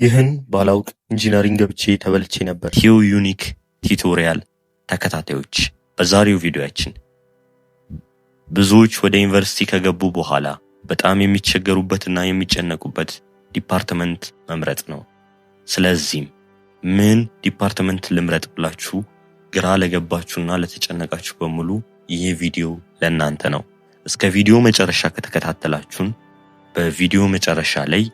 ይህን ባላውቅ ኢንጂነሪንግ ገብቼ ተበልቼ ነበር። ዩኒክ ቲዩቶሪያል ተከታታዮች በዛሬው ቪዲዮአችን ብዙዎች ወደ ዩኒቨርሲቲ ከገቡ በኋላ በጣም የሚቸገሩበትና የሚጨነቁበት ዲፓርትመንት መምረጥ ነው። ስለዚህም ምን ዲፓርትመንት ልምረጥ ብላችሁ ግራ ለገባችሁና ለተጨነቃችሁ በሙሉ ይህ ቪዲዮ ለእናንተ ነው። እስከ ቪዲዮ መጨረሻ ከተከታተላችሁን በቪዲዮ መጨረሻ ላይ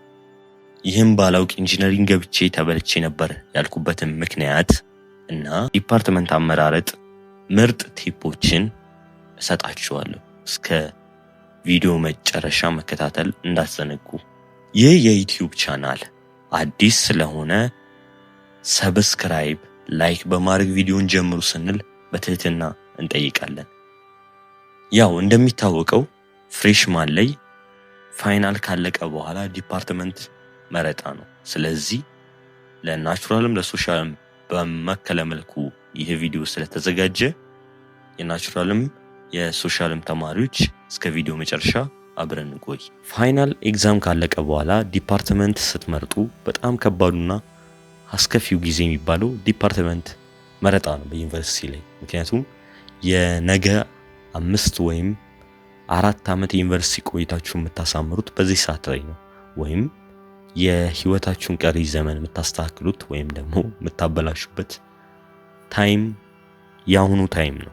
ይህን ባላውቅ ኢንጂነሪንግ ገብቼ ተበልቼ ነበር ያልኩበትን ምክንያት እና ዲፓርትመንት አመራረጥ ምርጥ ቲፖችን እሰጣችኋለሁ። እስከ ቪዲዮ መጨረሻ መከታተል እንዳትዘነጉ። ይህ የዩቲዩብ ቻናል አዲስ ስለሆነ ሰብስክራይብ፣ ላይክ በማድረግ ቪዲዮን ጀምሩ ስንል በትህትና እንጠይቃለን። ያው እንደሚታወቀው ፍሬሽማን ላይ ፋይናል ካለቀ በኋላ ዲፓርትመንት መረጣ ነው። ስለዚህ ለናቹራልም ለሶሻልም በመከለ መልኩ ይህ ቪዲዮ ስለተዘጋጀ የናቹራልም የሶሻልም ተማሪዎች እስከ ቪዲዮ መጨረሻ አብረን እንቆይ። ፋይናል ኤግዛም ካለቀ በኋላ ዲፓርትመንት ስትመርጡ በጣም ከባዱና አስከፊው ጊዜ የሚባለው ዲፓርትመንት መረጣ ነው በዩኒቨርሲቲ ላይ። ምክንያቱም የነገ 5 ወይም 4 ዓመት የዩኒቨርሲቲ ቆይታችሁ የምታሳምሩት በዚህ ሰዓት ላይ ነው። ወይም የህይወታችሁን ቀሪ ዘመን የምታስተካክሉት ወይም ደግሞ የምታበላሹበት ታይም ያሁኑ ታይም ነው።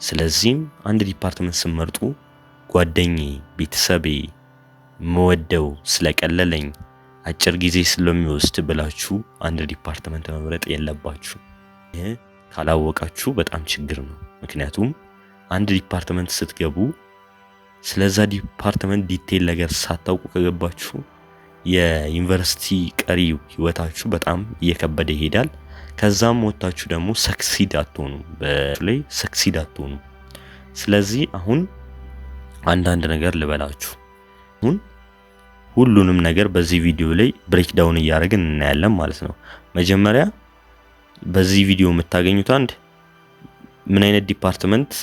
ስለዚህም አንድ ዲፓርትመንት ስትመርጡ ጓደኛዬ፣ ቤተሰቤ፣ መወደው ስለቀለለኝ አጭር ጊዜ ስለሚወስድ ብላችሁ አንድ ዲፓርትመንት መምረጥ የለባችሁ። ይህ ካላወቃችሁ በጣም ችግር ነው። ምክንያቱም አንድ ዲፓርትመንት ስትገቡ ስለዛ ዲፓርትመንት ዲቴል ነገር ሳታውቁ ከገባችሁ የዩኒቨርሲቲ ቀሪ ህይወታችሁ በጣም እየከበደ ይሄዳል። ከዛም ወጣችሁ ደግሞ ሰክሲድ አትሆኑ። ስለዚህ አሁን አንዳንድ ነገር ልበላችሁ። አሁን ሁሉንም ነገር በዚህ ቪዲዮ ላይ ብሬክዳውን እያደረግን እናያለን ማለት ነው። መጀመሪያ በዚህ ቪዲዮ የምታገኙት ምን አይነት ዲፓርትመንት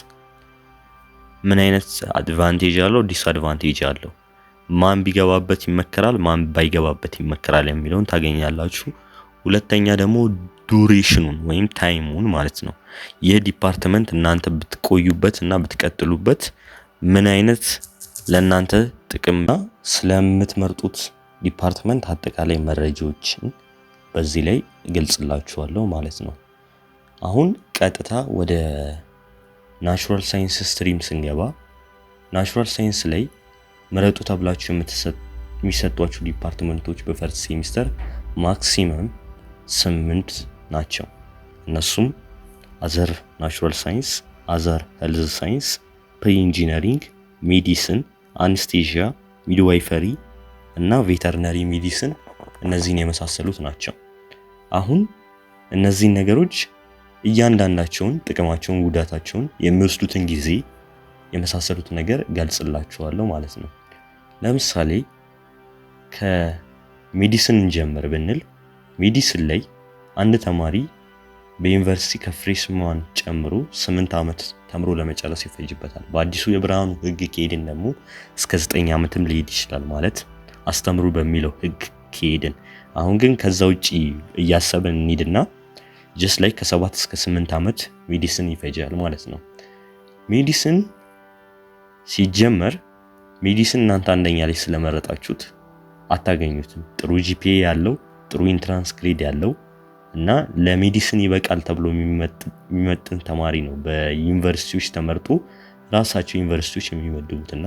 ምን አይነት አድቫንቴጅ አለው፣ ዲስአድቫንቴጅ አለው፣ ማን ቢገባበት ይመከራል፣ ማን ባይገባበት ይመከራል የሚለውን ታገኛላችሁ። ሁለተኛ ደግሞ ዱሬሽኑን ወይም ታይሙን ማለት ነው። ይህ ዲፓርትመንት እናንተ ብትቆዩበት እና ብትቀጥሉበት ምን አይነት ለእናንተ ጥቅምና ስለምትመርጡት ዲፓርትመንት አጠቃላይ መረጃዎችን በዚህ ላይ እገልጽላችኋለሁ ማለት ነው። አሁን ቀጥታ ወደ ናቹራል ሳይንስ ስትሪም ስንገባ ናቹራል ሳይንስ ላይ ምረጡ ተብላችሁ የሚሰጧችሁ ዲፓርትመንቶች በፈርስት ሴሚስተር ማክሲመም 8 ናቸው። እነሱም አዘር ናቹራል ሳይንስ፣ አዘር ሄልዝ ሳይንስ፣ ፕሪ ኢንጂነሪንግ፣ ሜዲሲን፣ አንስቴዥያ፣ ሚድዋይፈሪ እና ቬተርነሪ ሜዲሲን እነዚህን የመሳሰሉት ናቸው። አሁን እነዚህን ነገሮች እያንዳንዳቸውን ጥቅማቸውን፣ ጉዳታቸውን፣ የሚወስዱትን ጊዜ የመሳሰሉት ነገር ገልጽላችኋለሁ ማለት ነው። ለምሳሌ ከሜዲሲን እንጀምር ብንል ሜዲሲን ላይ አንድ ተማሪ በዩኒቨርሲቲ ከፍሬሽማን ጨምሮ 8 ዓመት ተምሮ ለመጨረስ ይፈጅበታል። በአዲሱ የብርሃኑ ህግ ከሄድን ደግሞ እስከ 9 ዓመትም ሊሄድ ይችላል። ማለት አስተምሩ በሚለው ህግ ከሄድን። አሁን ግን ከዛ ውጪ እያሰብን እንሂድና ጀስት ላይ ከ7 እስከ 8 ዓመት ሜዲሲን ይፈጃል ማለት ነው። ሜዲሲን ሲጀመር ሜዲሲን እናንተ አንደኛ ላይ ስለመረጣችሁት አታገኙትም። ጥሩ ጂፒኤ ያለው ጥሩ ኢንትራንስ ግሬድ ያለው እና ለሜዲሲን ይበቃል ተብሎ የሚመጥን ተማሪ ነው በዩኒቨርሲቲዎች ተመርጦ ራሳቸው ዩኒቨርሲቲዎች የሚመድቡትና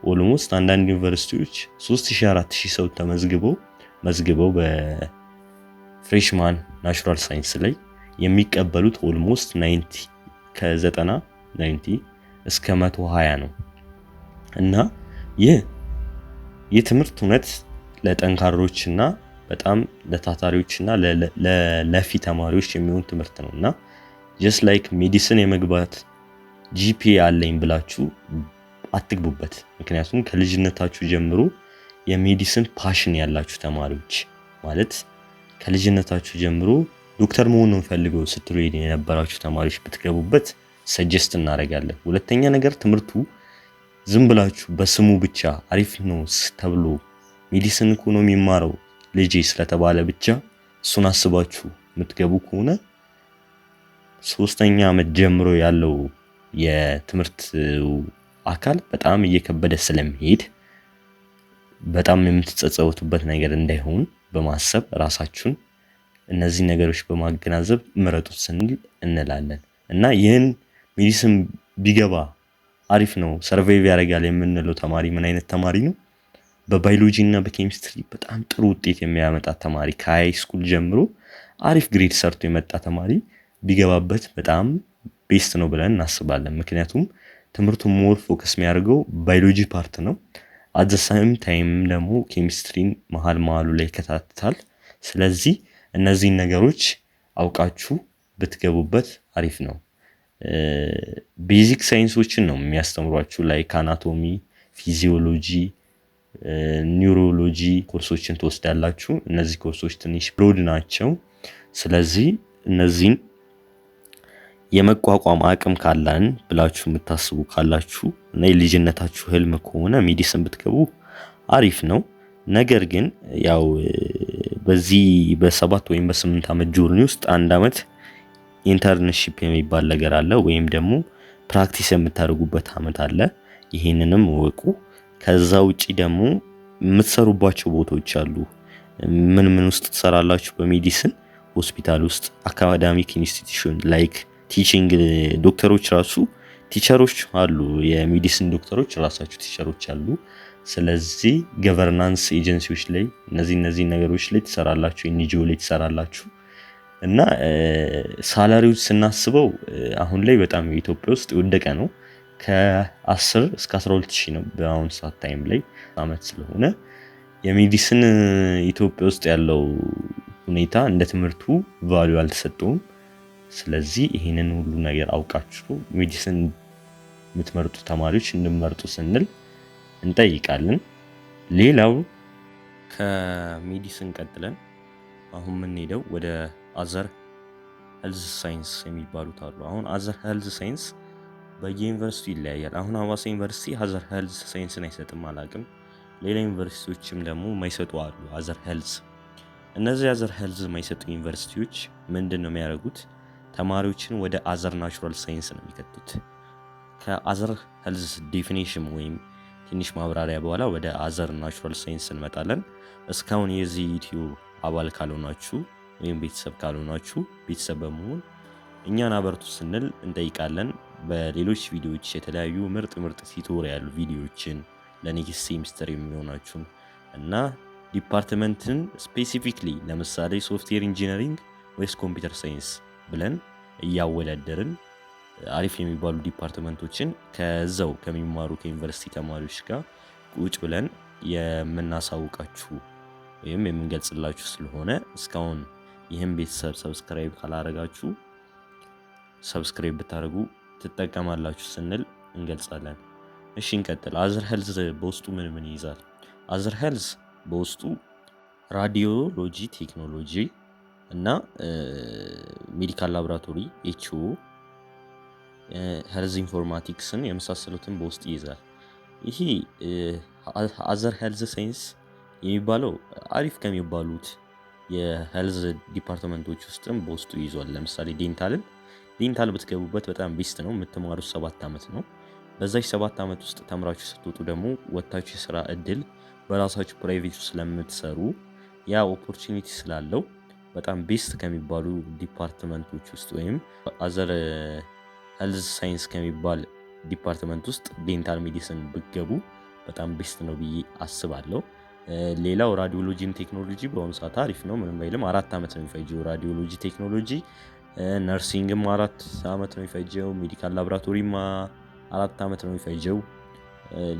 ኦልሞስት አንዳንድ ዩኒቨርሲቲዎች 3000-4000 ሰው መዝግበው በፍሬሽማን ናቹራል ሳይንስ ላይ የሚቀበሉት ኦልሞስት 90 እስከ 120 ነው። እና ይህ የትምህርት እውነት ለጠንካሮችና በጣም ለታታሪዎችና ለለፊ ተማሪዎች የሚሆን ትምህርት ነውና ጀስት ላይክ ሜዲሲን የመግባት ጂፒኤ አለኝ ብላችሁ አትግቡበት። ምክንያቱም ከልጅነታችሁ ጀምሮ የሜዲሲን ፓሽን ያላችሁ ተማሪዎች ማለት ከልጅነታችሁ ጀምሮ ዶክተር መሆን ነው ፈልገው ስትሉ የነበራችሁ ተማሪዎች ብትገቡበት ሰጀስት እናደርጋለን። ሁለተኛ ነገር ትምህርቱ ዝም ብላችሁ በስሙ ብቻ አሪፍ ነው ተብሎ ሜዲሲን እኮ ነው የሚማረው ልጄ ስለተባለ ብቻ እሱን አስባችሁ የምትገቡ ከሆነ 3ኛ ዓመት ጀምሮ ያለው የትምህርት አካል በጣም እየከበደ ስለሚሄድ በጣም የምትጸጸቱበት ነገር እንዳይሆን በማሰብ ራሳችሁን እነዚህ ነገሮች በማገናዘብ ምረጡት ስንል እንላለን። እና ይህን ሜዲሲን ቢገባ አሪፍ ነው ሰርቫይቭ ያደርጋል የምንለው ተማሪ ምን አይነት ተማሪ ነው? በባዮሎጂ እና በኬሚስትሪ በጣም ጥሩ ውጤት የሚያመጣ ተማሪ ከሃይ ስኩል ጀምሮ አሪፍ ግሬድ ሰርቶ የመጣ ተማሪ ቢገባበት በጣም ቤስት ነው ብለን እናስባለን። ምክንያቱም ትምህርቱ ሞር ፎከስ የሚያደርገው ባዮሎጂ ፓርት ነው። አት ዘ ሳይም ታይም ደግሞ ኬሚስትሪን መሀሉ ላይ ይከታተላል። ስለዚህ እነዚህን ነገሮች አውቃችሁ ብትገቡበት አሪፍ ነው። ቤዚክ ሳይንሶችን ነው የሚያስተምሯችሁ ላይክ አናቶሚ፣ ፊዚዮሎጂ፣ ኒውሮሎጂ ኮርሶችን ትወስዳላችሁ። እነዚህ ኮርሶች ትንሽ ብሮድ ናቸው። ስለዚህ እነዚህን የመቋቋም አቅም ካለን ብላችሁ የምታስቡ ካላችሁ እና የልጅነታችሁ ህልም ከሆነ ሜዲሲን ብትገቡ አሪፍ ነው። ነገር ግን ያው በዚህ በ7 ወይም በ8 ዓመት ጆርኒ ውስጥ 1 ዓመት ኢንተርንሺፕ የሚባል ነገር አለ፣ ወይም ደግሞ ፕራክቲስ የምታደርጉበት ዓመት አለ። ይሄንንም ወቁ። ከዛ ውጪ ደግሞ የምትሰሩባቸው ቦታዎች አሉ። ምን ውስጥ ትሰራላችሁ? በሜዲሲን ሆስፒታል ውስጥ፣ አካዳሚክ ኢንስቲትዩሽን ላይክ ቲቺንግ ዶክተሮች ራሱ ቲቸሮች አሉ። የሜዲሲን ዶክተሮች ራሳቸው ቲቸሮች አሉ። ስለዚህ ገቨርናንስ ኤጀንሲዎች ላይ እነዚህ ነገሮች ላይ ትሰራላችሁ፣ ኤንጂኦ ላይ ትሰራላችሁ። እና ሳላሪው ስናስበው አሁን ላይ በጣም ኢትዮጵያ ውስጥ የወደቀ ነው። ከ10 እስከ 12 ሺህ ነው በአሁን ሰዓት ታይም ላይ አመት ስለሆነ የሜዲሲን ኢትዮጵያ ውስጥ ያለው ሁኔታ እንደ ትምህርቱ ቫልዩ አልተሰጠውም። ስለዚህ ይሄንን ሁሉ ነገር አውቃችሁ ሜዲሲን የምትመርጡ ተማሪዎች እንድመርጡ ስንል እንጠይቃለን። ሌላው ከሜዲሲን ቀጥለን አሁን የምንሄደው ወደ አዘር ሄልዝ ሳይንስ የሚባሉት አሉ። አሁን አዘር ሄልዝ ሳይንስ በየዩኒቨርሲቲ ይለያያል። አሁን ሐዋሳ ዩኒቨርሲቲ አዘር ሄልዝ ሳይንስን አይሰጥም አላቅም። ሌላ ዩኒቨርሲቲዎችም ደግሞ ማይሰጡ አሉ አዘር ሄልዝ። እነዚህ አዘር ሄልዝ ማይሰጡ ዩኒቨርሲቲዎች ምንድን ነው የሚያደርጉት? ተማሪዎችን ወደ አዘር ናቹራል ሳይንስ ነው የሚከቱት። ከአዘር ሄልዝ ዴፊኒሽን ወይም ትንሽ ማብራሪያ በኋላ ወደ አዘር ናቹራል ሳይንስ እንመጣለን። እስካሁን የዚህ ዩቲዩብ አባል ካልሆናችሁ ወይም ቤተሰብ ካልሆናችሁ ቤተሰብ በመሆን እኛን አበርቱ ስንል እንጠይቃለን። በሌሎች ቪዲዮዎች የተለያዩ ምርጥ ቲዩቶሪያል ቪዲዮዎችን ለኔክስት ሴሚስተር የሚሆናችሁን እና ዲፓርትመንትን ስፔሲፊክሊ ለምሳሌ ሶፍትዌር ኢንጂነሪንግ ወይስ ኮምፒውተር ሳይንስ ብለን እያወዳደርን አሪፍ የሚባሉ ዲፓርትመንቶችን ከዛው ከሚማሩ ከዩኒቨርሲቲ ተማሪዎች ጋር ቁጭ ብለን የምናሳውቃችሁ ወይም የምንገልጽላችሁ ስለሆነ እስካሁን ይህን ቤተሰብ ሰብስክራይብ ካላረጋችሁ ሰብስክራይብ ብታደርጉ ትጠቀማላችሁ ስንል እንገልጻለን። እሺ እንቀጥል። አዘር ሄልዝ በውስጡ ምን ይይዛል? አዘር ሄልዝ በውስጡ ራዲዮሎጂ ቴክኖሎጂ እና ሜዲካል ላቦራቶሪ ኤችኦ፣ ሄልዝ ኢንፎርማቲክስን የመሳሰሉትን በውስጥ ይይዛል። ይሄ አዘር ሄልዝ ሳይንስ የሚባለው አሪፍ ከሚባሉት የሄልዝ ዲፓርትመንቶች ውስጥም በውስጡ ይዟል። ለምሳሌ ዴንታል ብትገቡበት በጣም ቤስት ነው። የምትማሩት 7 ዓመት ነው። በዛች 7 ዓመት ውስጥ ተምራችሁ ስትወጡ ደግሞ ወታችሁ የስራ እድል በራሳችሁ ፕራይቬት ስለምትሰሩ ያ ኦፖርቹኒቲ ስላለው በጣም ቤስት ከሚባሉ ዲፓርትመንቶች ውስጥ ወይም አዘር ሄልዝ ሳይንስ ከሚባል ዲፓርትመንት ውስጥ ዴንታል ሜዲሲን ብትገቡ በጣም ቤስት ነው ብዬ አስባለሁ። ሌላው ራዲዮሎጂን ቴክኖሎጂ በአሁኑ ሰዓት አሪፍ ነው። ምንም አይልም። 4 ዓመት ነው የሚፈጀው ራዲዮሎጂ ቴክኖሎጂ። ነርሲንግም 4 ዓመት ነው የሚፈጀው። ሜዲካል ላቦራቶሪም 4 ዓመት ነው የሚፈጀው።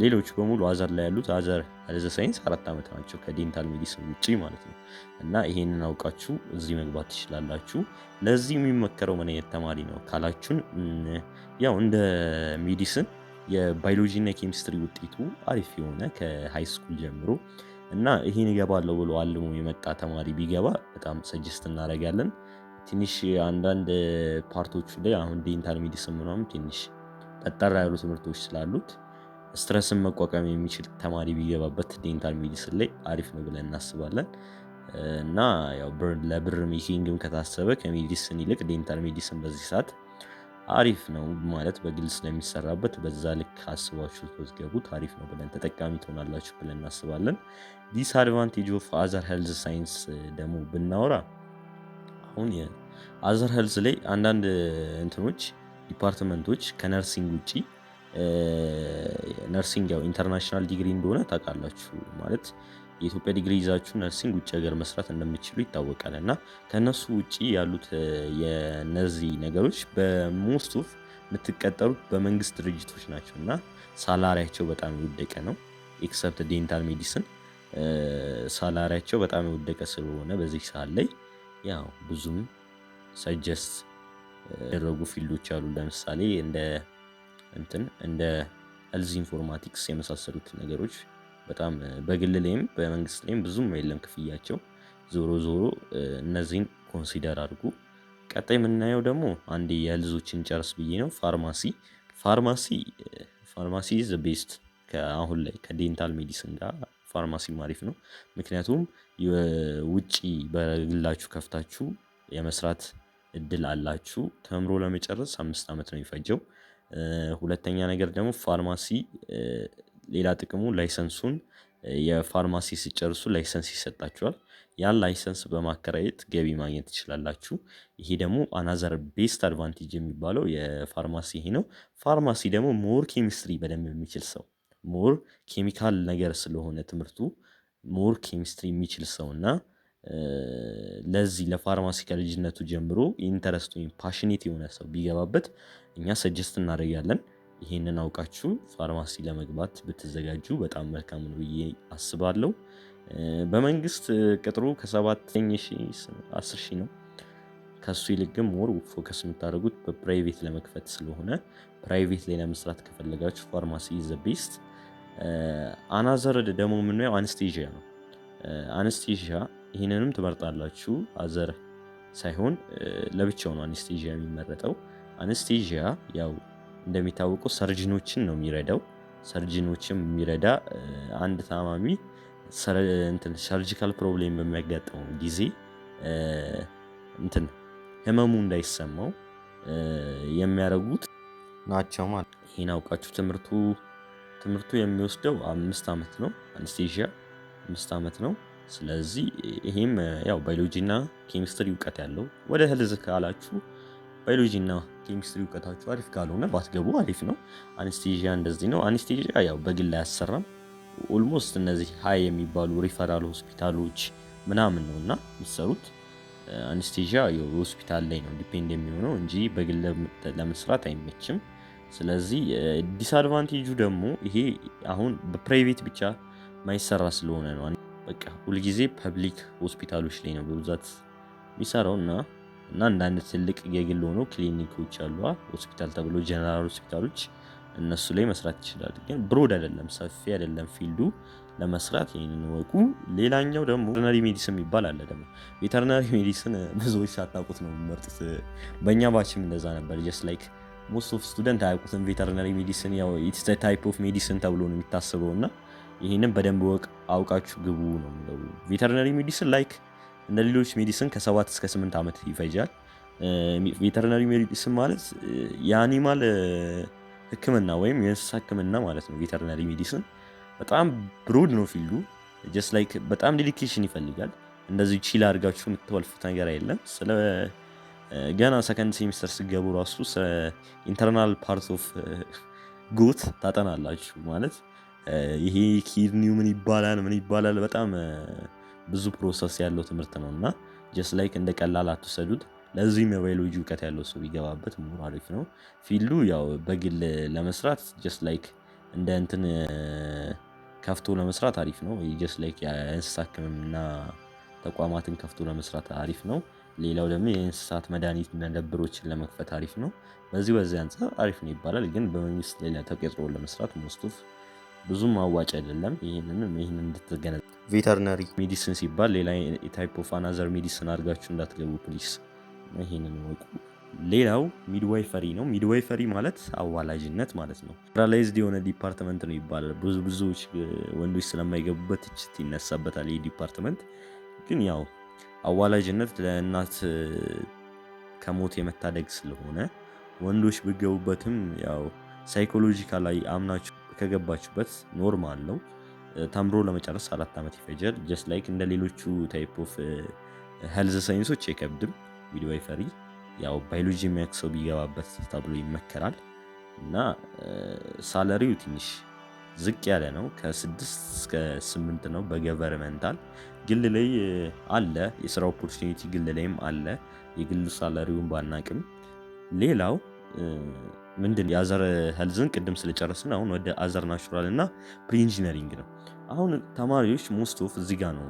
ሌሎች በሙሉ አዘር ላይ ያሉት አዘር ሄልዝ ሳይንስ 4 ዓመት ናቸው ከዴንታል ሜዲሲን ውጪ ማለት ነው። እና ይሄንን አውቃችሁ እዚህ መግባት ትችላላችሁ። ለዚህ የሚመከረው ምን አይነት ተማሪ ነው ካላችሁን፣ ያው እንደ ሜዲሲን የባዮሎጂ እና የኬሚስትሪ ውጤቱ አሪፍ የሆነ ከሃይ ስኩል ጀምሮ እና ይሄን ይገባለው ብሎ አልሞ የመጣ ተማሪ ቢገባ በጣም ሰጀስት እናደርጋለን። ትንሽ አንዳንድ ፓርቶቹ ላይ አሁን ዴንታል ሜዲሲን ምናምን ትንሽ ጠጠር ያሉ ትምህርቶች ስላሉት ስትረስን መቋቋም የሚችል ተማሪ ቢገባበት ዴንታል ሜዲሲን ላይ አሪፍ ነው ብለን እናስባለን። እና ያው ለብር ሜኪንግም ከታሰበ ከሜዲሲን ይልቅ ዴንታል ሜዲሲን በዚህ ሰዓት አሪፍ ነው ማለት በግል ስለሚሰራበት በዛ ልክ አስባችሁ ብትገቡት አሪፍ ነው ብለን ተጠቃሚ ትሆናላችሁ ብለን እናስባለን። ዲስአድቫንቴጅ ኦፍ አዘር ሄልዝ ሳይንስ ደግሞ ብናወራ አሁን የአዘር ሄልዝ ላይ አንዳንድ እንትኖች ዲፓርትመንቶች ከነርሲንግ ውጪ ነርሲንግ ያው ኢንተርናሽናል ዲግሪ እንደሆነ ታውቃላችሁ ማለት የኢትዮጵያ ዲግሪ ይዛችሁ ነርሲንግ ውጭ ሀገር መስራት እንደምትችሉ ይታወቃል። እና ከነሱ ውጪ ያሉት የነዚህ ነገሮች በሞስት ኦፍ የምትቀጠሩት በመንግስት ድርጅቶች ናቸው እና ሳላሪያቸው በጣም የወደቀ ነው። ኤክሰፕት ዴንታል ሜዲሲን ሳላሪያቸው በጣም የወደቀ ስለሆነ በዚህ ሰዓት ላይ ያው ብዙም ሰጀስት ያደረጉ ፊልዶች አሉ። ለምሳሌ እንደ ሄልዝ ኢንፎርማቲክስ የመሳሰሉት ነገሮች በጣም በግል ላይም በመንግስት ላይም ብዙም የለም ክፍያቸው። ዞሮ ዞሮ እነዚህን ኮንሲደር አድርጉ። ቀጣይ የምናየው ደግሞ አንድ የሄልዞችን ጨርስ ብዬ ነው። ፋርማሲ ኢዝ ቤስት አሁን ላይ ከዴንታል ሜዲሲን ጋር ፋርማሲ አሪፍ ነው። ምክንያቱም ውጪ በግላችሁ ከፍታችሁ የመስራት እድል አላችሁ። ተምሮ ለመጨረስ 5 ዓመት ነው የሚፈጀው። ሁለተኛ ነገር ደግሞ ፋርማሲ ሌላ ጥቅሙ ላይሰንሱን የፋርማሲ ሲጨርሱ ላይሰንስ ይሰጣችኋል። ያን ላይሰንስ በማከራየት ገቢ ማግኘት ትችላላችሁ። ይሄ ደግሞ አናዘር ቤስት አድቫንቴጅ የሚባለው የፋርማሲ ይሄ ነው። ፋርማሲ ደግሞ ሞር ኬሚስትሪ በደንብ የሚችል ሰው ሞር ኬሚካል ነገር ስለሆነ ትምህርቱ ሞር ኬሚስትሪ የሚችል ሰው እና ለዚህ ለፋርማሲ ከልጅነቱ ጀምሮ ኢንተረስት ወይም ፓሽኔት የሆነ ሰው ቢገባበት እኛ ሰጀስት እናደርጋለን። ይሄንን አውቃችሁ ፋርማሲ ለመግባት ብትዘጋጁ በጣም መልካም ነው ብዬ አስባለሁ። በመንግስት ቅጥሩ ከ7,000-10,000 ነው። ከሱ ይልቅ ግን ሞር ፎከስ የምታደርጉት በፕራይቬት ለመክፈት ስለሆነ ፕራይቬት ላይ ለመስራት ከፈለጋችሁ ፋርማሲ ኢዝ ዘ ቤስት። አናዘር ደግሞ የምናየው አንስቴዥያ ነው። አንስቴዥያ ይህንንም ትመርጣላችሁ። አዘር ሳይሆን ለብቻው ነው አንስቴዥያ የሚመረጠው። አንስቴዥያ ያው እንደሚታወቀው ሰርጅኖችን ነው የሚረዳው። ሰርጅኖችን የሚረዳ አንድ ታማሚ ሰርጂካል ፕሮብሌም በሚያጋጥመው ጊዜ ህመሙ እንዳይሰማው የሚያደርጉት ናቸው ማለት። ይሄን አውቃችሁ ትምህርቱ የሚወስደው 5 ዓመት ነው። አንስቴዥያ 5 ዓመት ነው። ስለዚህ ይሄም ያው ባዮሎጂ እና ኬሚስትሪ እውቀት ያለው ወደ ሄልዝ ካላችሁ ባዮሎጂ እና ኬሚስትሪ እውቀታችሁ አሪፍ ካልሆነ ባትገቡ አሪፍ ነው። አንስቴዥያ እንደዚህ ነው። አንስቴዥያ ያው በግል አያሰራም። ኦልሞስት እነዚህ ሃይ የሚባሉ ሪፈራል ሆስፒታሎች ምናምን ነውና የሚሰሩት። አንስቴዥያ የሆስፒታል ላይ ነው ዲፔንድ የሚሆነው እንጂ በግል ለመስራት አይመችም። ስለዚህ ዲስአድቫንቴጁ ደግሞ ይሄ አሁን በፕራይቬት ብቻ ማይሰራ ስለሆነ ነው። በቃ ሁልጊዜ ፐብሊክ ሆስፒታሎች ላይ ነው በብዛት የሚሰራው እና አንዳንድ ትልቅ የግል ሆኖ ክሊኒኮች አሉ ሆስፒታል ተብሎ ጀነራል ሆስፒታሎች እነሱ ላይ መስራት ይችላል። ግን ብሮድ አይደለም፣ ሰፊ አይደለም ፊልዱ ለመስራት ይሄንን ወቁ። ሌላኛው ደግሞ ቬተርናሪ ሜዲሲን የሚባል አለ። ደግሞ ቬተርናሪ ሜዲሲን ብዙዎች ሳታውቁት ነው የሚመርጡት። በእኛ ባችም እንደዛ ነበር። ጀስት ላይክ ሞስት ኦፍ ስቱደንት አያውቁትም ቬተርናሪ ሜዲሲን። ያው ኢትስ ዘ ታይፕ ኦፍ ሜዲሲን ተብሎ ነው የሚታሰበው እና ይህንን በደንብ አውቃችሁ ግቡ ነው የሚለው። ቬተርናሪ ሜዲሲን ላይክ እንደ ሌሎች ሜዲሲን ከ7 እስከ 8 ዓመት ይፈጃል። ቬተርናሪ ሜዲሲን ማለት የአኒማል ሕክምና ወይም የእንስሳ ሕክምና ማለት ነው። ቬተርናሪ ሜዲሲን በጣም ብሮድ ነው ፊልዱ። ጀስት ላይክ በጣም ዴዲኬሽን ይፈልጋል። እንደዚህ ቺል አድርጋችሁ የምትወልፉት ነገር አይደለም። ገና ሰከንድ ሴሚስተር ስገቡ ራሱ ኢንተርናል ፓርት ኦፍ ጎት ታጠናላችሁ ማለት ይሄ ኪድኒው ምን ይባላል በጣም ብዙ ፕሮሰስ ያለው ትምህርት ነው እና ጀስት ላይክ እንደ ቀላል አትወሰዱት። ለዚህም የባዮሎጂ እውቀት ያለው ሰው ቢገባበት ሞር አሪፍ ነው። ፊልዱ ያው በግል ለመስራት ጀስት ላይክ እንደ ከፍቶ ለመስራት አሪፍ ነው። ጀስት ላይክ የእንስሳ ህክምና ተቋማትን ከፍቶ ለመስራት አሪፍ ነው። ሌላው ደግሞ የእንስሳት መድኃኒት መደብሮችን ለመክፈት አሪፍ ነው። በዚህ አንፃር አሪፍ ነው ይባላል። ግን በመንግስት ላይ ተቀጥሮ ለመስራት ሞስቱፍ ብዙም አዋጭ አይደለም። ይህንን እንድትገነዘቡ። ቬተርናሪ ሜዲሲን ሲባል ሌላ ታይፕ ኦፍ አናዘር ሜዲሲን አድርጋችሁ እንዳትገቡ ፕሊስ። ይህንን ወቁ። ሌላው ሚድዋይፈሪ ነው። ሚድዋይፈሪ ማለት አዋላጅነት ማለት ነው። ራላይዝድ የሆነ ዲፓርትመንት ነው ይባላል። ብዙዎች ወንዶች ስለማይገቡበት ትችት ይነሳበታል። ይህ ዲፓርትመንት ግን ያው አዋላጅነት ለእናት ከሞት የመታደግ ስለሆነ ወንዶች ቢገቡበትም ያው ሳይኮሎጂካሊ አምናችሁ ከገባችሁበት ኖርማል ነው። ተምሮ ለመጨረስ 4 ዓመት ይፈጃል። ጀስት ላይክ እንደ ሌሎቹ ታይፕ ኦፍ ሄልዝ ሳይንሶች አይከብድም። ሚድዋይፈሪ ያው ባዮሎጂ የሚያውቅ ሰው ቢገባበት ተብሎ ይመከራል። እና ሳለሪው ትንሽ ዝቅ ያለ ነው። ከ6 እስከ 8 ነው በገቨርመንታል። ግል ላይ አለ የስራ ኦፖርቹኒቲ፣ ግል ላይም አለ። የግል ሳለሪውን ባናቅም ሌላው ምንድን የአዘር ሄልዝን ቅድም ስለጨረስን አሁን ወደ አዘር ናቹራል እና ፕሪ ኢንጂነሪንግ ነው። አሁን ተማሪዎች ሞስት ኦፍ እዚህ ጋር ነው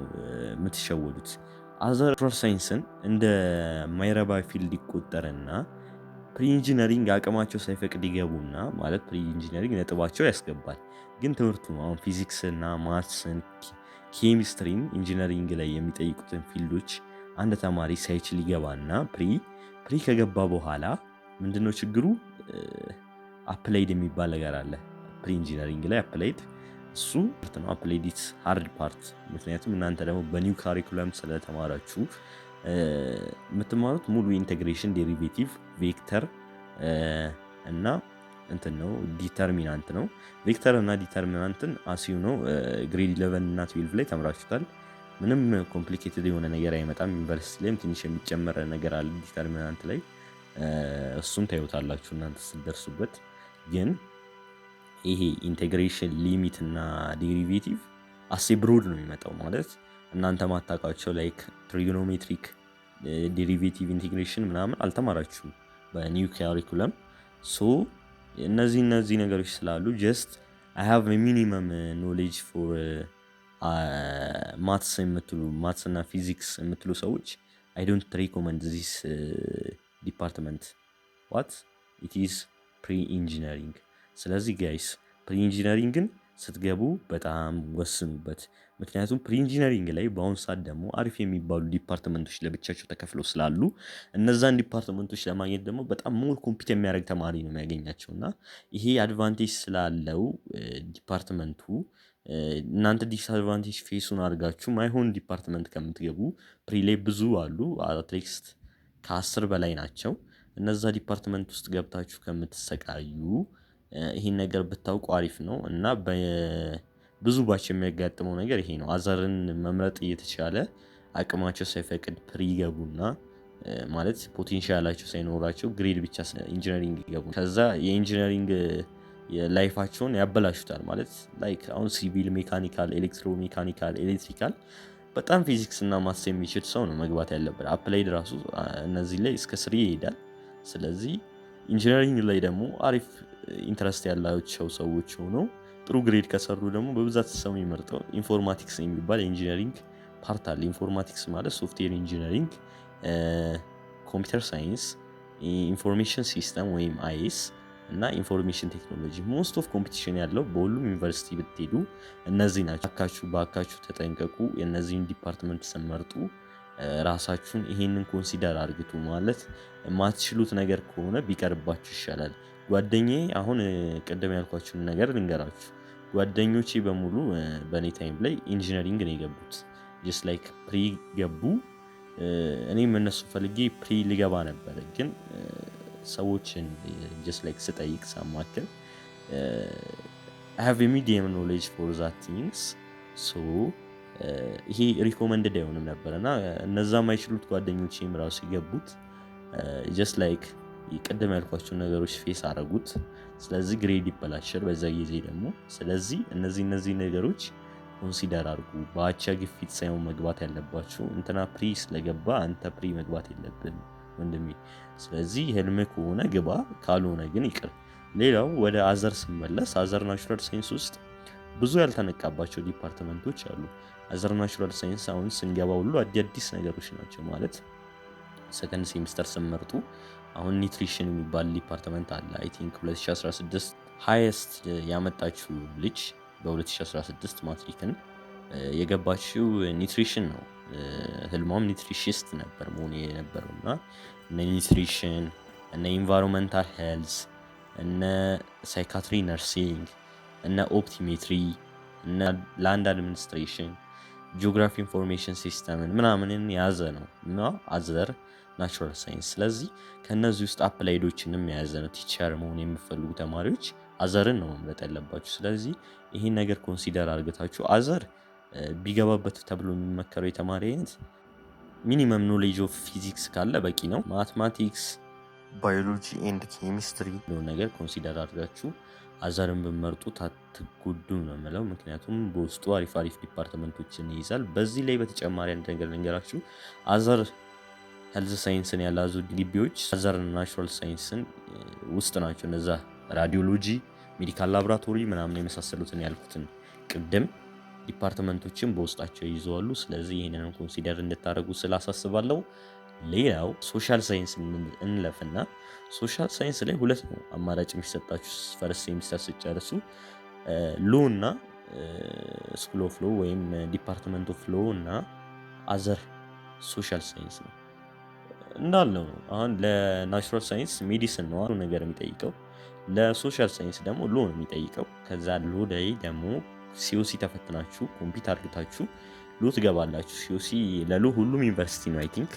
የምትሸወዱት። አዘር ናቹራል ሳይንስን እንደ ማይረባ ፊልድ ይቆጠርና ፕሪ ኢንጂነሪንግ አቅማቸው ሳይፈቅድ ይገቡና ማለት ፕሪ ኢንጂነሪንግ ነጥባቸው ያስገባል። ግን ትምህርቱ አሁን ፊዚክስና ማትስን ኬሚስትሪን ኢንጂነሪንግ ላይ የሚጠይቁትን ፊልዶች አንድ ተማሪ ሳይችል ይገባና ፕሪ ከገባ በኋላ ምንድነው ችግሩ? አፕላይድ የሚባል ነገር አለ ፕሪ ኢንጂነሪንግ ላይ አፕላይድ እሱ ነው። አፕላይድ ኢትስ ሃርድ ፓርት። ምክንያቱም እናንተ ደግሞ በኒው ካሪኩለም ስለተማራችሁ የምትማሩት ሙሉ ኢንቴግሬሽን፣ ዴሪቬቲቭ፣ ቬክተር እና እንትን ነው ዲተርሚናንት ነው። ቬክተር እና ዲተርሚናንትን አሲዩ ነው ግሬድ 11 እና 12 ላይ ተምራችሁታል። ምንም ኮምፕሊኬትድ የሆነ ነገር አይመጣም። ዩኒቨርሲቲ ላይም ትንሽ የሚጨመረ ነገር አለ ዲተርሚናንት ላይ፣ እሱን ታዩታላችሁ እናንተ ስትደርሱበት። ግን ይሄ ኢንቴግሬሽን፣ ሊሚት እና ዴሪቬቲቭ አሴ ብሮድ ነው የሚመጣው። ማለት እናንተ ማታውቃቸው ላይክ ትሪጎኖሜትሪክ፣ ዴሪቬቲቭ፣ ኢንቴግሬሽን ምናምን አልተማራችሁም በኒው ካሪኩለም። ሶ እነዚህ ነገሮች ስላሉ ጀስት አይ ሃቭ ሚኒመም ኖሌጅ ፎር ማትስ እና ፊዚክስ የምትሉ ሰዎች አይ ዶንት ሪኮመንድ ዚስ ዲፓርትመንት ዋት ኢት ኢዝ ፕሪ ኢንጂነሪንግ። ስለዚህ ጋይስ ፕሪ ኢንጂነሪንግን ስትገቡ በጣም ወስኑበት። ምክንያቱም ፕሪ ኢንጂነሪንግ ላይ በአሁኑ ሰዓት ደግሞ አሪፍ የሚባሉ ዲፓርትመንቶች ለብቻቸው ተከፍለው ስላሉ እነዛን ዲፓርትመንቶች ለማግኘት ደግሞ በጣም ሞር ኮምፒት የሚያደርግ ተማሪ ነው የሚያገኛቸው። እና ይሄ አድቫንቴጅ ስላለው ዲፓርትመንቱ እናንተ ዲስአድቫንቴጅ ፌሱን አድርጋችሁ ማይሆን ዲፓርትመንት ከምትገቡ ፕሪ ላይ ብዙ አሉ፣ አትሊስት ከ10 በላይ ናቸው። እነዛ ዲፓርትመንት ውስጥ ገብታችሁ ከምትሰቃዩ ይሄን ነገር ብታውቁ አሪፍ ነው። እና ብዙ ባች የሚያጋጥመው ነገር ይሄ ነው። አዘርን መምረጥ እየተቻለ አቅማቸው ሳይፈቅድ ፕሪ ገቡና ማለት ፖቴንሻላቸው ሳይኖራቸው ግሬድ ብቻ ኢንጂነሪንግ ይገቡ። ከዛ የኢንጂነሪንግ ላይፋቸውን ያበላሹታል። ማለት ላይክ አሁን ሲቪል፣ ሜካኒካል፣ ኤሌክትሮ ሜካኒካል፣ ኤሌክትሪካል በጣም ፊዚክስ እና ማትስ የሚችል ሰው ነው መግባት ያለበት። አፕላይድ ራሱ እነዚህ ላይ እስከ 3 ይሄዳል። ስለዚህ ኢንጂነሪንግ ላይ ደግሞ አሪፍ ኢንትረስት ያላቸው ሰዎች ሆነው ጥሩ ግሬድ ከሰሩ ደግሞ በብዛት ሰው የሚመርጠው ኢንፎርማቲክስ የሚባል የኢንጂነሪንግ ፓርት አለ። ኢንፎርማቲክስ ማለት ሶፍትዌር ኢንጂነሪንግ፣ ኮምፒውተር ሳይንስ፣ ኢንፎርሜሽን ሲስተም ወይም አይኤስ እና ኢንፎርሜሽን ቴክኖሎጂ። ሞስት ኦፍ ኮምፒቲሽን ያለው በሁሉም ዩኒቨርሲቲ ብትሄዱ እነዚህ ናቸው። ባካችሁ ተጠንቀቁ። የእነዚህን ዲፓርትመንት ስመርጡ ራሳችሁን ይሄንን ኮንሲደር አድርግቱ። ማለት የማትችሉት ነገር ከሆነ ቢቀርባችሁ ይሻላል። ጓደኛዬ አሁን ቀደም ያልኳችሁን ነገር ልንገራችሁ። ጓደኞቼ በሙሉ በኔ ታይም ላይ ኢንጂነሪንግ ነው የገቡት። ጀስት ላይክ ፕሪ ገቡ። እኔም እነሱ ፈልጌ ፕሪ ልገባ ነበር፣ ግን ሰዎችን ጀስት ላይክ ስጠይቅ ሳማክር I have a medium knowledge for that things so ይሄ ሪኮመንድድ አይሆንም ነበር። እና እነዛ የማይችሉት ጓደኞቼም ራሱ የገቡት ጀስት ላይክ ቀደም ያልኳቸው ነገሮች ፌስ አረጉት። ስለዚህ ግሬድ ይበላሻል በዛ ጊዜ ደግሞ። ስለዚህ እነዚህ ነገሮች ኮንሲደር አድርጉ። በአቻ ግፊት ሳይሆን መግባት ያለባችሁ። እንትና ፕሪ ስለገባ አንተ ፕሪ መግባት የለብን ወንድሜ። ስለዚህ ህልም ከሆነ ግባ፣ ካልሆነ ግን ይቅር። ሌላው ወደ አዘር ስመለስ አዘር ናቹራል ሳይንስ ውስጥ ብዙ ያልተነቃባቸው ዲፓርትመንቶች አሉ። አዘር ናቹራል ሳይንስ አሁን ስንገባ ሁሉ አዲስ ነገሮች ናቸው። ማለት ሰከንድ ሴሚስተር ስመርጡ አሁን ኒትሪሽን የሚባል ዲፓርትመንት አለ። አይ ቲንክ 2016 ሃይስት ያመጣችው ልጅ በ2016 ማትሪክን የገባችው ኒትሪሽን ነው። ህልሟም ኒትሪሽስት ነበር መሆን የነበረው። እና እነ ኒትሪሽን፣ እነ ኢንቫይሮንመንታል ሄልዝ፣ እነ ሳይካትሪ ነርሲንግ፣ እነ ኦፕቲሜትሪ፣ እነ ላንድ አድሚኒስትሬሽን ጂኦግራፊ ኢንፎርሜሽን ሲስተምን ምናምንን የያዘ ነው እና አዘር ናቹራል ሳይንስ። ስለዚህ ከነዚህ ውስጥ አፕላይዶችንም የያዘ ነው። ቲቸር መሆን የሚፈልጉ ተማሪዎች አዘርን ነው መምረጥ ያለባችሁ። ስለዚህ ይህን ነገር ኮንሲደር አድርገታችሁ አዘር ቢገባበት ተብሎ የሚመከረው የተማሪ አይነት ሚኒመም ኖሌጅ ኦፍ ፊዚክስ ካለ በቂ ነው። ማትማቲክስ፣ ባዮሎጂ ኤንድ ኬሚስትሪ ነው ነገር ኮንሲደር አድርጋችሁ አዘርን ብመርጡ አትጎዱ ነው የምለው። ምክንያቱም በውስጡ አሪፍ አሪፍ ዲፓርትመንቶችን ይይዛል። በዚህ ላይ በተጨማሪ አንድ ነገር ልንገራችሁ። አዘር ሄልዝ ሳይንስን ያላዙ ግቢዎች አዘር ናቹራል ሳይንስን ውስጥ ናቸው። እነዛ ራዲዮሎጂ፣ ሜዲካል ላቦራቶሪ ምናምን የመሳሰሉትን ያልኩትን ቅድም ዲፓርትመንቶችን በውስጣቸው ይዘዋሉ። ስለዚህ ይህንን ኮንሲደር እንድታደርጉ ስላሳስባለሁ። ሌላው ሶሻል ሳይንስ እንለፍና ሶሻል ሳይንስ ላይ ሁለት ነው አማራጭ የሚሰጣችሁ ፈርስት ሴሚስተር ስጨርሱ፣ ሎ እና ስኩል ኦፍ ሎ ወይም ዲፓርትመንት ኦፍ ሎ እና አዘር ሶሻል ሳይንስ ነው እንዳለው ነው። አሁን ለናቹራል ሳይንስ ሜዲሲን ነው አሉ ነገር የሚጠይቀው፣ ለሶሻል ሳይንስ ደግሞ ሎ ነው የሚጠይቀው። ከዛ ሎ ላይ ደግሞ ሲኦሲ ተፈትናችሁ ኮምፒት አድርጋችሁ ሎ ትገባላችሁ። ሲኦሲ ለሎ ሁሉም ዩኒቨርሲቲ ነው አይ ቲንክ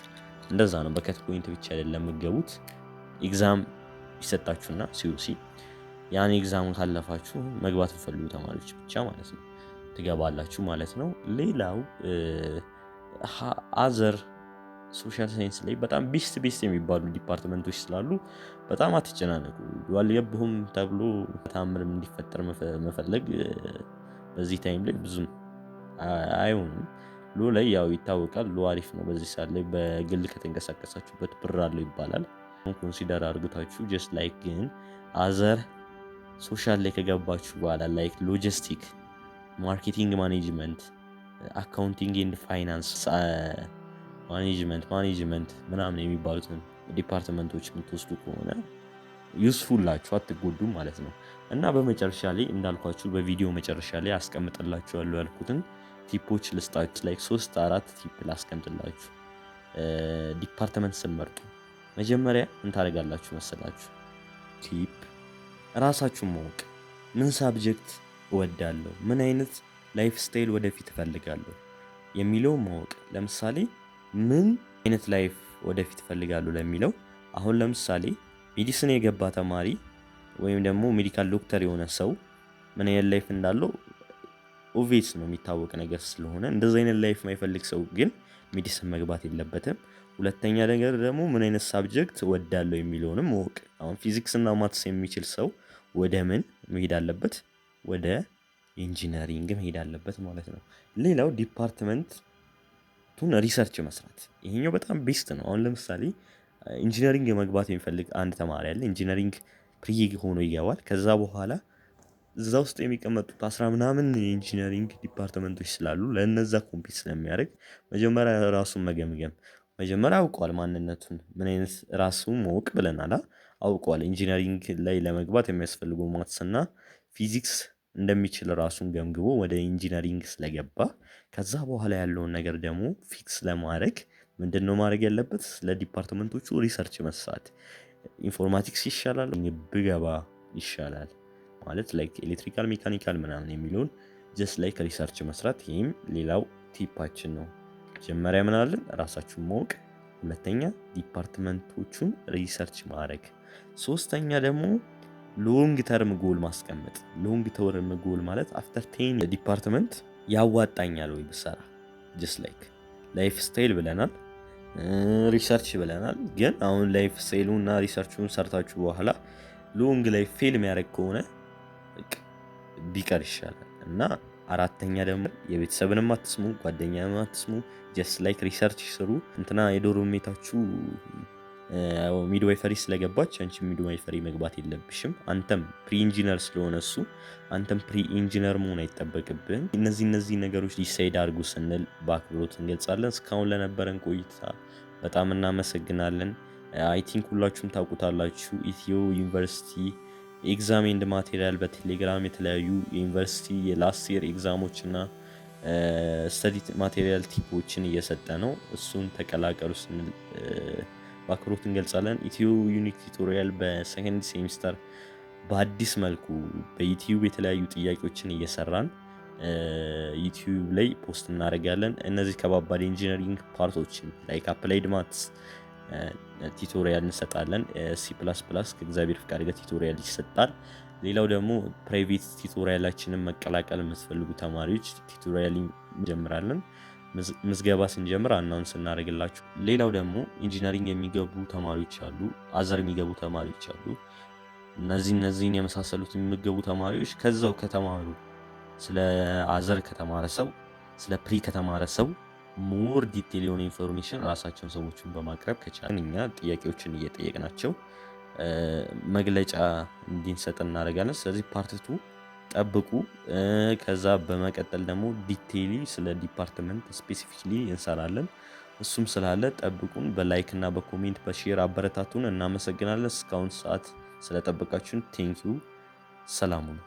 እንደዛ ነው። በከት ፖይንት ብቻ አይደለም የምትገቡት፣ ኤግዛም ይሰጣችሁና ሲኦሲ ያን ኤግዛም ካለፋችሁ መግባት የምትፈልጉ ተማሪዎች ብቻ ማለት ነው ትገባላችሁ ማለት ነው። ሌላው አዘር ሶሻል ሳይንስ ላይ በጣም ቤስት የሚባሉ ዲፓርትመንቶች ስላሉ በጣም አትጨናነቁ። አልገባሁም ተብሎ ታምርም እንዲፈጠር መፈለግ በዚህ ታይም ላይ ብዙም አይሆንም። ሎ ላይ ያው ይታወቃል፣ ሎ አሪፍ ነው። በዚህ ሰዓት ላይ በግል ከተንቀሳቀሳችሁበት ብር አለው ይባላል። ኮንሲደር አድርጋችሁ ጀስት ላይክ ግን አዘር ሶሻል ላይ ከገባችሁ በኋላ ላይክ ሎጂስቲክ፣ ማርኬቲንግ ማኔጅመንት፣ አካውንቲንግ ኤንድ ፋይናንስ ማኔጅመንት ምናምን የሚባሉትን ዲፓርትመንቶች የምትወስዱ ከሆነ ዩስፉል ላችሁ አትጎዱም ማለት ነው። እና በመጨረሻ ላይ እንዳልኳችሁ በቪዲዮ መጨረሻ ላይ አስቀምጥላችኋለሁ ያልኩትን ቲፖች ልስጣችሁ። ላይክ 3-4 ቲፕ ላስቀምጥላችሁ። ዲፓርትመንት ስመርጡ መጀመሪያ ምን ታደርጋላችሁ መሰላችሁ? ቲፕ ራሳችሁን ማወቅ። ምን ሳብጀክት እወዳለሁ፣ ምን አይነት ላይፍ ስታይል ወደፊት እፈልጋለሁ የሚለው ማወቅ። ለምሳሌ ምን አይነት ላይፍ ወደፊት እፈልጋለሁ ለሚለው አሁን ለምሳሌ ሜዲሲን የገባ ተማሪ ወይም ደግሞ ሜዲካል ዶክተር የሆነ ሰው ምን አይነት ላይፍ እንዳለው ኦቪየስ ነው፣ የሚታወቅ ነገር ስለሆነ እንደዚህ አይነት ላይፍ ማይፈልግ ሰው ግን ሜዲሲን መግባት የለበትም። ሁለተኛ ነገር ደግሞ ምን አይነት ሳብጀክት ወዳለው የሚለውንም ማወቅ። አሁን ፊዚክስ እና ማትስ የሚችል ሰው ወደ ምን መሄድ አለበት? ወደ ኢንጂነሪንግ መሄድ አለበት ማለት ነው። ሌላው ዲፓርትመንቱን ሪሰርች መስራት። ይሄኛው በጣም ቤስት ነው። አሁን ለምሳሌ ኢንጂነሪንግ መግባት የሚፈልግ አንድ ተማሪ አለ። ኢንጂነሪንግ ፕሪ ሆኖ ይገባል። ከዛ በኋላ እዛ ውስጥ የሚቀመጡት 10 ምናምን የኢንጂነሪንግ ዲፓርትመንቶች ስላሉ ለእነዛ ኮምፒት ስለሚያደርግ መጀመሪያ ራሱን መገምገም። መጀመሪያ አውቀዋል ማንነቱን፣ ምን አይነት ራሱ ማወቅ ብለናል። አውቀዋል ኢንጂነሪንግ ላይ ለመግባት የሚያስፈልጉ ማትስ እና ፊዚክስ እንደሚችል ራሱን ገምግቦ ወደ ኢንጂነሪንግ ስለገባ ከዛ በኋላ ያለውን ነገር ደግሞ ፊክስ ለማድረግ ምንድነው ማድረግ ያለበት? ስለ ዲፓርትመንቶቹ ሪሰርች መስራት። ኢንፎርማቲክስ ይሻላል ብገባ ይሻላል ማለት ላይክ ኤሌክትሪካል ሜካኒካል ምናምን የሚለውን ጀስት ላይክ ሪሰርች መስራት። ይህም ሌላው ቲፓችን ነው። መጀመሪያ ምን አለን? ራሳችሁን ማወቅ። ሁለተኛ ዲፓርትመንቶቹን ሪሰርች ማድረግ። ሶስተኛ ደግሞ ሎንግ ተርም ጎል ማስቀመጥ። ሎንግ ተርም ጎል ማለት አፍተር 10 ዲፓርትመንት ያዋጣኛል ወይ ብሰራ። ጀስት ላይክ ላይፍ ስታይል ብለናል፣ ሪሰርች ብለናል። ግን አሁን ላይፍ ስታይሉ እና ሪሰርቹን ሰርታችሁ በኋላ ሎንግ ላይ ፌል የሚያደርግ ከሆነ ቢቀር ይሻላል። እና አራተኛ ደግሞ የቤተሰብንም አትስሙ፣ ጓደኛንም አትስሙ። ጀስት ላይክ ሪሰርች ስሩ። እንትና የዶርሜታችሁ ሚድዋይፈሪ ስለገባች አንቺ ሚድዋይፈሪ መግባት የለብሽም። አንተም ፕሪ ኢንጂነር ስለሆነ እሱ አንተም ፕሪ ኢንጂነር መሆን አይጠበቅብህም። እነዚህ ነገሮች ዲሳይድ አድርጉ ስንል በአክብሮት እንገልጻለን። እስካሁን ለነበረን ቆይታ በጣም እናመሰግናለን። አይ ቲንክ ሁላችሁም ታውቁታላችሁ። ኢትዮ ዩኒቨርሲቲ ኤግዛም ኤንድ ማቴሪያል በቴሌግራም የተለያዩ የዩኒቨርሲቲ የላስት ይር ኤግዛሞች እና ስተዲ ማቴሪያል ቲፖችን እየሰጠ ነው። እሱን ተቀላቀሉ ስንል በአክብሮት እንገልጻለን። ኢትዮ ዩኒክ ቱቶሪያል በሰከንድ ሴሚስተር በአዲስ መልኩ በዩቲዩብ የተለያዩ ጥያቄዎችን እየሰራን ዩቲዩብ ላይ ፖስት እናደርጋለን። እነዚህ ከባባድ ኢንጂነሪንግ ፓርቶችን ላይክ አፕላይድ ማትስ ቲቶሪያል እንሰጣለን። ሲ++ ከእግዚአብሔር ፍቃድ ጋር ቲቶሪያል ይሰጣል። ሌላው ደግሞ ፕራይቬት ቲቶሪያላችንን መቀላቀል የምትፈልጉ ተማሪዎች ቲቶሪያል እንጀምራለን። ምዝገባ ስንጀምር አናውንስ እናደርግላችሁ። ሌላው ደግሞ ኢንጂነሪንግ የሚገቡ ተማሪዎች አሉ፣ አዘር የሚገቡ ተማሪዎች አሉ። እነዚህን የመሳሰሉት የሚገቡ ተማሪዎች ከዛው ከተማሩ ስለ አዘር ከተማረ ሰው ስለ ፕሪ ከተማረ ሰው ሞር ዲቴል የሆነ ኢንፎርሜሽን ራሳቸውን ሰዎችን በማቅረብ ከቻልን እኛ ጥያቄዎችን እየጠየቅናቸው መግለጫ እንዲንሰጥ እናደርጋለን። ስለዚህ ፓርት2 ጠብቁ። ከዛ በመቀጠል ደግሞ ዲቴይሊ ስለ ዲፓርትመንት ስፔሲፊክሊ እንሰራለን። እሱም ስላለ ጠብቁን። በላይክ እና በኮሜንት በሼር አበረታቱን። እናመሰግናለን። እስካሁን ሰዓት ስለጠበቃችሁን ቴንኪዩ። ሰላሙ ነው።